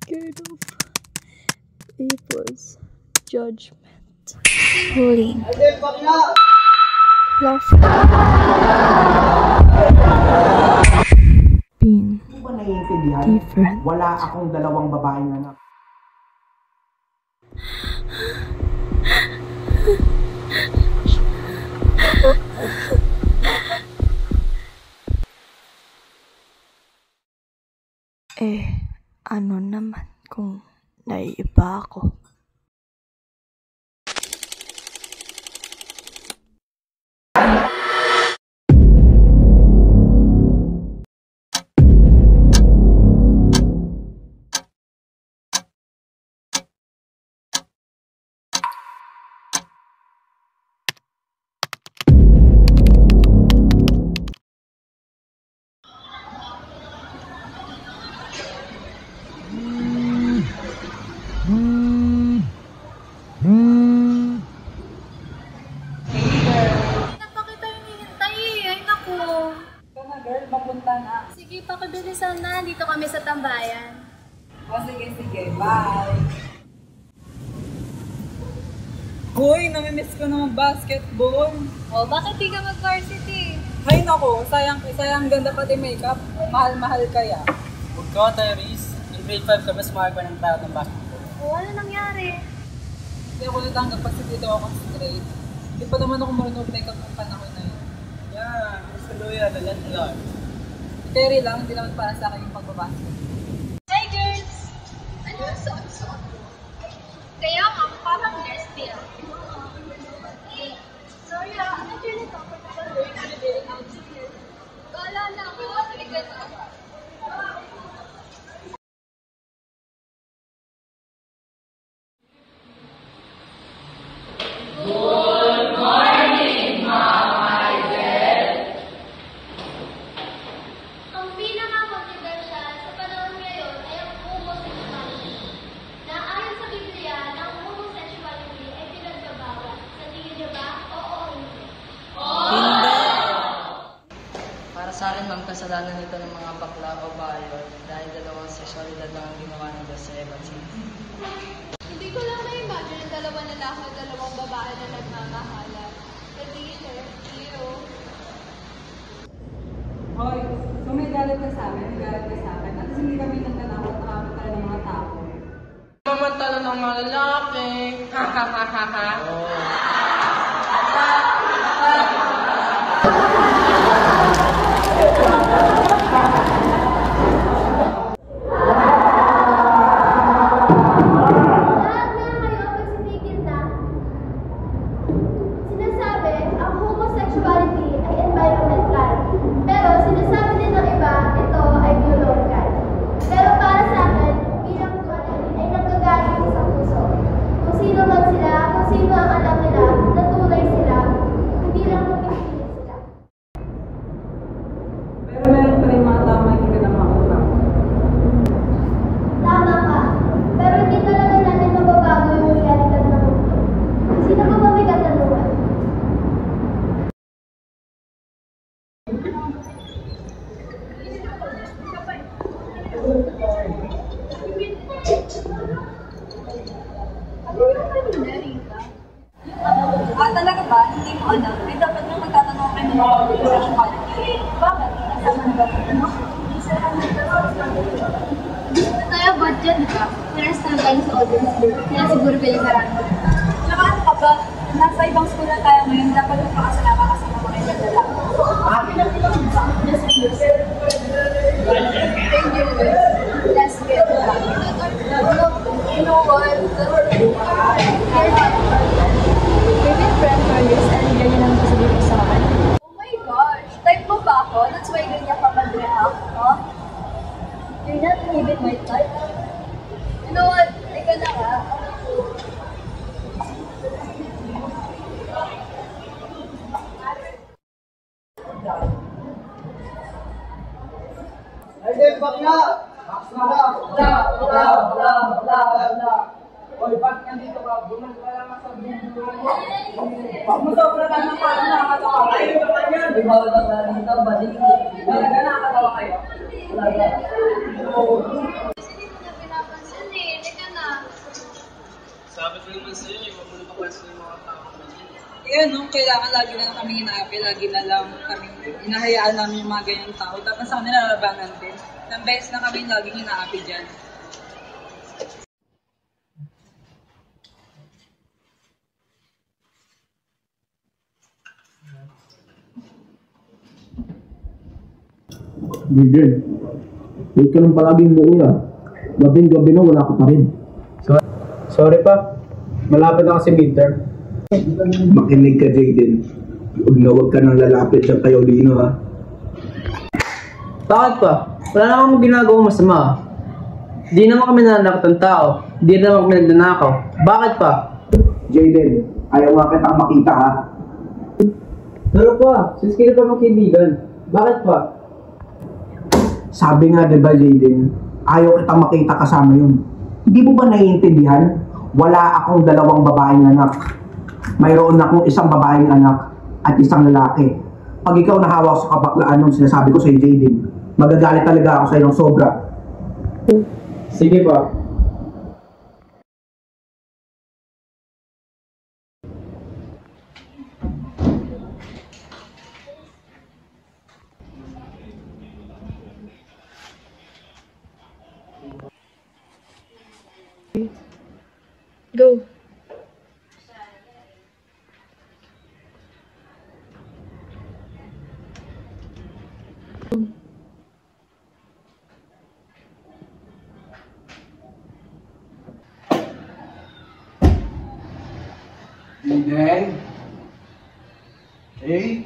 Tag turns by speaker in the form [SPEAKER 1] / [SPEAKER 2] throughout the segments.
[SPEAKER 1] scared of April's judgment, bullying, laughing, being different.
[SPEAKER 2] Wala akong dalawang babaeng anak.
[SPEAKER 1] Ano naman kung naiiba ako?
[SPEAKER 3] Sige, pakibilisan na. Dito kami sa tambayan.
[SPEAKER 4] O sige, bye. Hoy, namimiss ko na mag-basketball.
[SPEAKER 3] O, bakit di ka mag-varsity?
[SPEAKER 4] Hay nako, sayang ganda pati makeup. Mahal-mahal kaya.
[SPEAKER 5] Huwag ka, Tyrese. In grade 5 ka, mas mahal pa ng tao ng basketball.
[SPEAKER 3] O, ano nangyari?
[SPEAKER 4] Hindi ako natanggap kasi dito ako straight. Hindi pa naman ako marunong makeup ng panahon na yun.
[SPEAKER 5] Yeah, Mr. Loya, the landlord.
[SPEAKER 4] Carry lang, hindi naman para sa akin yung pagbabasket.
[SPEAKER 3] Hi, girls! Ano yung suot-suot? Kaya nga, parang lesbian. Eh, sorry ano yun ito? Comfortable wearing a daily outfit here. Kaalala ko, halikan na.
[SPEAKER 6] Good morning, Mama Idel!
[SPEAKER 7] Ang pinaka-controversial sa panahon ngayon ay ang homosexuality. Na ayon sa Biblia, ang homosexuality ay pinagbabawal. Sa tingin niyo ba? Oo o hindi?
[SPEAKER 6] Hindi! Para sa akin, ma'am, kasalanan nito ng mga bakla o bayo dahil dalawang sexualidad lang ang ginawa ng Diyos sa Eva.
[SPEAKER 7] Hindi ko lang na-imagine ang dalawang lalaki at dalawang babae na nagmamahalan. Kasi, sir, you.
[SPEAKER 4] Hoy, kung may galit ka sa amin, may galit ka sa akin. At hindi kami nagtanakot na kami tayo ng mga tao.
[SPEAKER 6] Mamantala ng mga lalaki. Ha ha ha ha ha.
[SPEAKER 7] Lahat na kayo magsitigil na. Sinasabi, ang homosexuality ay environmental. Pero sinasabi din ng iba, ito ay biological. Pero para sa akin, bilang duality ay nanggagaling sa puso. Kung sino man sila, kung sino ang alam nila, natuloy sila, hindi lang mapipilit sila.
[SPEAKER 4] Pero meron pa rin mga tama hindi ka na makakurang.
[SPEAKER 7] Tama ka. Pero hindi talaga natin mababago yung realidad ng mundo. Sino ba may katanungan?
[SPEAKER 3] Talaga ba? Hindi mo alam. Eh, dapat nang magtatanong kayo ng mga homosexuality. Bakit? Kasama na ba ito?
[SPEAKER 7] Kaya ba't dyan, di ba? Pares na tayo sa audience group. Kaya siguro kayo marami.
[SPEAKER 3] Tsaka ano ka ba? Nasa ibang school na tayo ngayon, dapat magpakasalama ka sa mga kaibigan lang.
[SPEAKER 7] Just please.
[SPEAKER 3] Thank you, let's get back.
[SPEAKER 7] You know what?
[SPEAKER 3] Favorite friend for years and ganyan ang sasabihin mo sa akin.
[SPEAKER 7] Oh my gosh! Type mo ba ako? That's why ganyan ka mag-react, no? You're not even my type. You know what? Ika na nga.
[SPEAKER 2] Hoy, ba't nandito ka? Bunal ka lang sa video. Pag mo sobra ka ng parang nakakatawa kayo. Ayun naman yan. Di ba wala ka dito? Balik. Talaga nakakatawa kayo. Talaga.
[SPEAKER 7] Kasi hindi mo na pinapansin
[SPEAKER 5] gusto yung mga tao.
[SPEAKER 4] Yan, no? Kailangan lagi na lang kami inaapi, lagi na lang kami inahayaan namin yung mga ganyang tao. Dapat sa kanila lalabanan din. Nang beses na kami laging inaapi dyan.
[SPEAKER 8] Jaden, huwag ka nang palaging muuya. Gabing-gabi na wala ka pa rin.
[SPEAKER 5] Sorry pa. Malapit na kasi midterm.
[SPEAKER 8] Makinig ka, Jaden. Huwag ka nang lalapit sa kayo dino, ha?
[SPEAKER 5] Bakit pa? Wala na akong ginagawang masama. Di naman kami nananakot ng tao. Di naman kami nagnanakaw. Bakit pa?
[SPEAKER 8] Jaden, ayaw nga kitang makita, ha?
[SPEAKER 5] Pero pa, since kayo pa magkaibigan. Bakit pa?
[SPEAKER 8] Sabi nga, diba, Jaden, ayaw kitang makita kasama yun. Hindi mo ba naiintindihan? Wala akong dalawang babaeng anak. Mayroon akong isang babaeng anak at isang lalaki. Pag ikaw nahawak sa kabaklaan nung sinasabi ko sa'yo, Jaden, magagalit talaga ako sa'yo ng sobra.
[SPEAKER 5] Sige pa.
[SPEAKER 1] Go.
[SPEAKER 8] Jaden? Hey?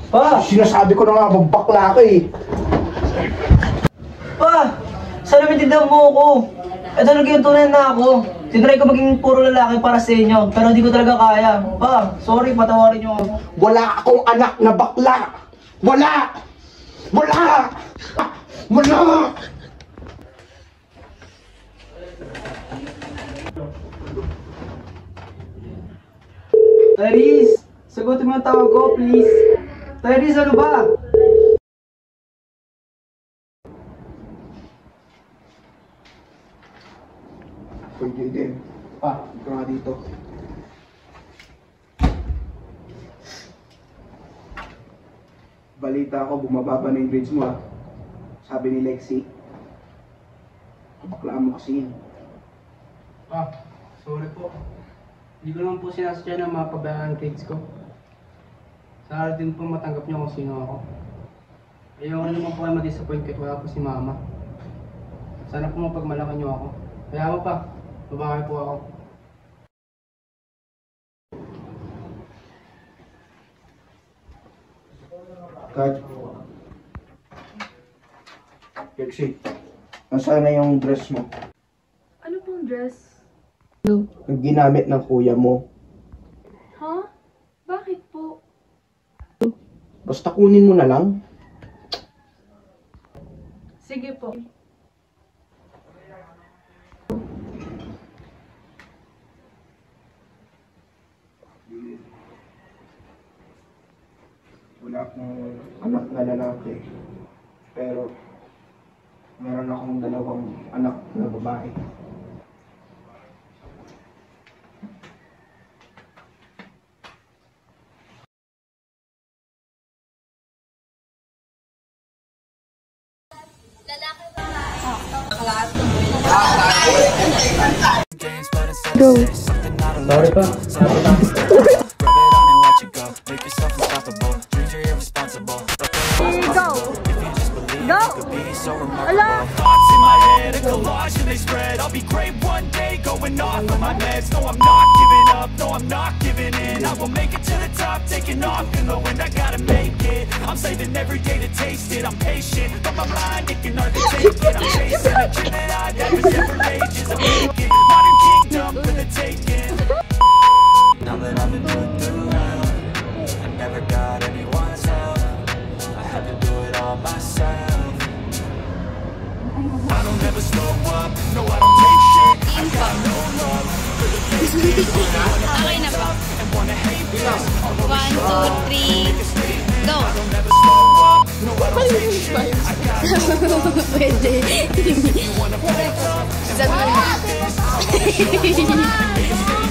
[SPEAKER 5] Pa!
[SPEAKER 8] Sinasabi ko na nga, bakla ka eh.
[SPEAKER 5] Pa! Sana maintindihan mo ako. Ito talaga yung tunay na ako. Tinry ko maging puro lalaki para sa inyo, pero hindi ko talaga kaya. Pa, sorry, patawarin niyo ako.
[SPEAKER 8] Wala akong anak na bakla! Wala! Wala! Wala!
[SPEAKER 5] Tyrese, sagutin mo ang tawag ko, please. Tyrese, ano ba?
[SPEAKER 8] Pwede din. Ito nga dito. Balita ko, bumababa na yung grades mo, ha? Sabi ni Lexi, kabaklaan mo kasi yun.
[SPEAKER 5] Sorry po. Hindi ko naman po sinasadya na mapabayaan ang grades ko. Sana din po matanggap niyo kung sino ako. Ayaw ko naman po kayo ma-disappoint kahit wala po si Mama. Sana po mapagmalakan niyo ako. Kaya mo pa, babae po ako.
[SPEAKER 8] Kat. Lexi, nasaan na yung dress mo?
[SPEAKER 1] Ano pong dress?
[SPEAKER 8] Yung ginamit ng kuya mo.
[SPEAKER 1] Ha? Bakit po?
[SPEAKER 8] Basta kunin mo na lang.
[SPEAKER 1] Sige po.
[SPEAKER 8] Wala akong anak na lalaki. Pero meron akong dalawang anak na babae.
[SPEAKER 1] Go.
[SPEAKER 5] Sorry pa.
[SPEAKER 9] Thoughts in my head, a collage and they spread. I'll be great one day, going off of my meds. No, I'm not giving up, no, I'm not giving in. I will make it to the top, taking off in the wind. I gotta make it, I'm saving every day to taste it. I'm patient, but my mind, it can hardly take it. I'm chasing a dream that I've had for several ages. I'm making modern kingdom for the taking. Now that I've been put through hell, I never got anyone's help. I had to do it all myself. I don't ever slow up, no I don't take shit. I got no love for the fake shit.
[SPEAKER 3] Okay na po.
[SPEAKER 9] And wanna hate this.
[SPEAKER 3] 1, 2, 3, go!
[SPEAKER 9] I don't ever slow up, no I don't take shit. I got
[SPEAKER 10] Pwede. Sabi mo.